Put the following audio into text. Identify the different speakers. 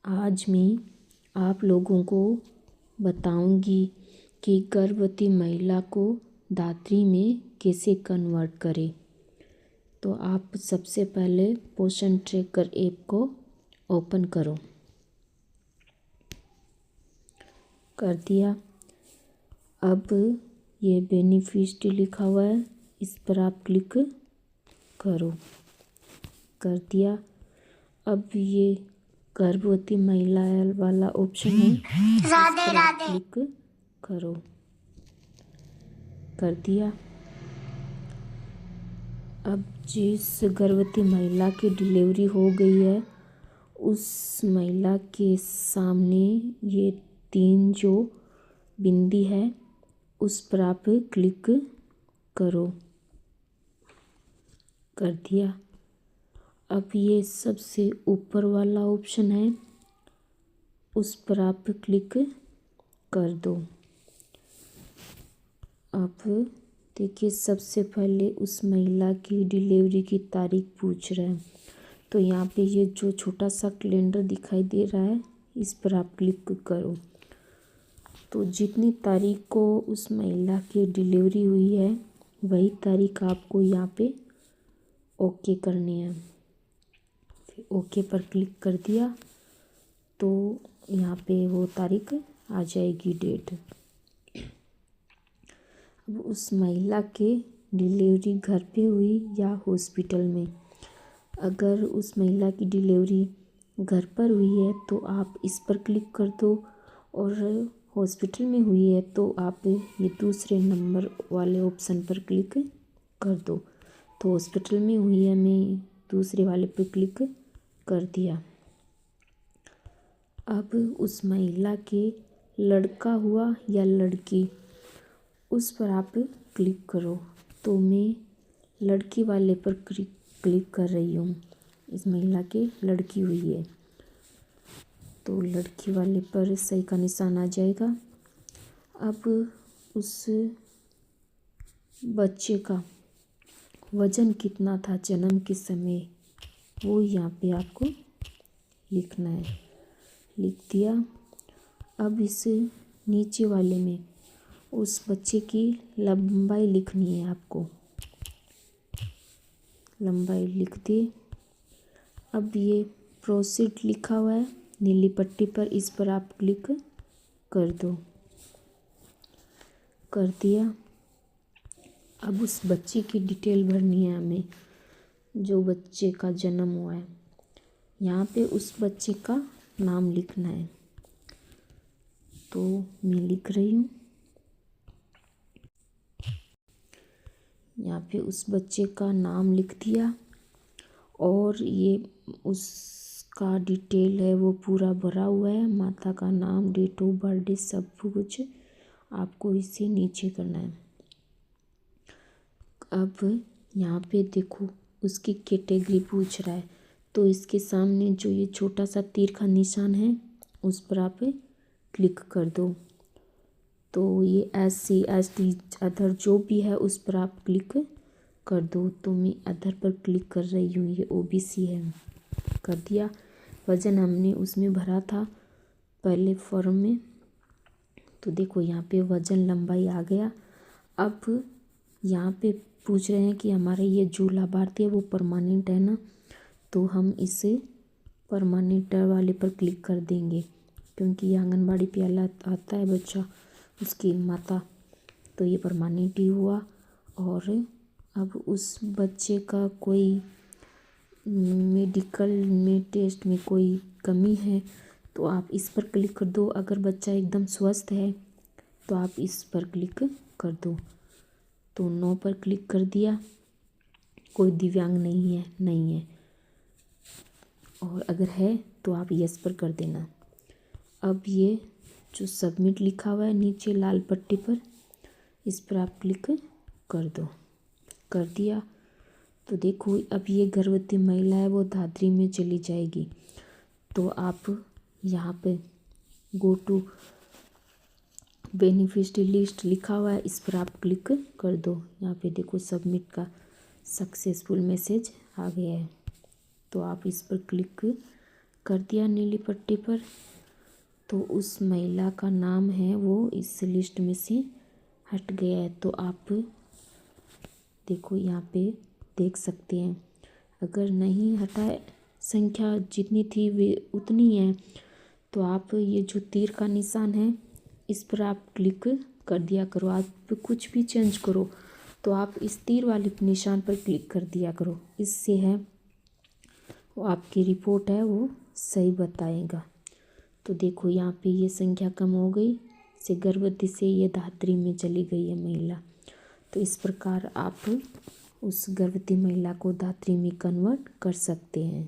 Speaker 1: आज मैं आप लोगों को बताऊंगी कि गर्भवती महिला को धात्री में कैसे कन्वर्ट करें। तो आप सबसे पहले पोषण ट्रैकर ऐप को ओपन करो। कर दिया। अब ये बेनिफिशियरी लिखा हुआ है, इस पर आप क्लिक करो। कर दिया। अब ये गर्भवती महिला वाला ऑप्शन है, इस पर आप क्लिक करो। कर दिया। अब जिस गर्भवती महिला की डिलीवरी हो गई है उस महिला के सामने ये 3 जो बिंदी है उस पर आप क्लिक करो। कर दिया। अब ये सबसे ऊपर वाला ऑप्शन है, उस पर आप क्लिक कर दो। अब देखिए, सबसे पहले उस महिला की डिलीवरी की तारीख पूछ रहा है। तो यहाँ पे ये जो छोटा सा कैलेंडर दिखाई दे रहा है इस पर आप क्लिक करो। तो जितनी तारीख को उस महिला की डिलीवरी हुई है वही तारीख आपको यहाँ पे ओके करनी है। फिर ओके पर क्लिक कर दिया तो यहाँ पे वो तारीख आ जाएगी, डेट। अब उस महिला के डिलीवरी घर पे हुई या हॉस्पिटल में। अगर उस महिला की डिलीवरी घर पर हुई है तो आप इस पर क्लिक कर दो, और हॉस्पिटल में हुई है तो आप ये दूसरे नंबर वाले ऑप्शन पर क्लिक कर दो। तो हॉस्पिटल में हुई है, मैं दूसरे वाले पर क्लिक कर दिया। अब उस महिला के लड़का हुआ या लड़की, उस पर आप क्लिक करो। तो मैं लड़की वाले पर क्लिक कर रही हूँ। इस महिला के लड़की हुई है तो लड़की वाले पर सही का निशान आ जाएगा। अब उस बच्चे का वज़न कितना था जन्म के समय, वो यहाँ पे आपको लिखना है। लिख दिया। अब इस नीचे वाले में उस बच्चे की लंबाई लिखनी है आपको। लंबाई लिख दी। अब ये प्रोसीड लिखा हुआ है नीली पट्टी पर, इस पर आप क्लिक कर दो। कर दिया। अब उस बच्चे की डिटेल भरनी है हमें, जो बच्चे का जन्म हुआ है। यहाँ पे उस बच्चे का नाम लिखना है। तो मैं लिख रही हूँ। यहाँ पे उस बच्चे का नाम लिख दिया, और ये उसका डिटेल है वो पूरा भरा हुआ है। माता का नाम, डेट ऑफ बर्थडे, सब कुछ आपको इससे नीचे करना है। अब यहाँ पे देखो उसकी कैटेगरी पूछ रहा है, तो इसके सामने जो ये छोटा सा तीर का निशान है उस पर आप क्लिक कर दो। तो ये SC ST अदर जो भी है उस पर आप क्लिक कर दो। तो मैं अदर पर क्लिक कर रही हूँ, ये OBC है। कर दिया। वज़न हमने उसमें भरा था पहले फॉर्म में, तो देखो यहाँ पे वज़न लंबाई आ गया। अब यहाँ पे पूछ रहे हैं कि हमारे ये जो लाभार्थी है वो परमानेंट है ना, तो हम इसे परमानेंट वाले पर क्लिक कर देंगे, क्योंकि ये आंगनबाड़ी पे आता है बच्चा, उसकी माता, तो ये परमानेंट ही हुआ। और अब उस बच्चे का कोई मेडिकल में टेस्ट में कोई कमी है तो आप इस पर क्लिक कर दो। अगर बच्चा एकदम स्वस्थ है तो आप इस पर क्लिक कर दो। तो नो पर क्लिक कर दिया। कोई दिव्यांग नहीं है, और अगर है तो आप यस पर कर देना। अब ये जो सबमिट लिखा हुआ है नीचे लाल पट्टी पर, इस पर आप क्लिक कर दो। कर दिया। तो देखो अब ये गर्भवती महिला है वो धात्री में चली जाएगी। तो आप यहाँ पे गो टू बेनिफिशियरी लिस्ट लिखा हुआ है, इस पर आप क्लिक कर दो। यहाँ पे देखो सबमिट का सक्सेसफुल मैसेज आ गया है, तो आप इस पर क्लिक कर दिया नीली पट्टी पर, तो उस महिला का नाम है वो इस लिस्ट में से हट गया है। तो आप देखो यहाँ पे देख सकते हैं, अगर नहीं हटा, संख्या जितनी थी वे उतनी है, तो आप ये जो तीर का निशान है इस पर आप क्लिक कर दिया करो। आप कुछ भी चेंज करो तो आप इस तीर वाले निशान पर क्लिक कर दिया करो, इससे है वो आपकी रिपोर्ट है वो सही बताएगा। तो देखो यहाँ पे ये संख्या कम हो गई, से गर्भवती से ये धात्री में चली गई है महिला। तो इस प्रकार आप उस गर्भवती महिला को धात्री में कन्वर्ट कर सकते हैं।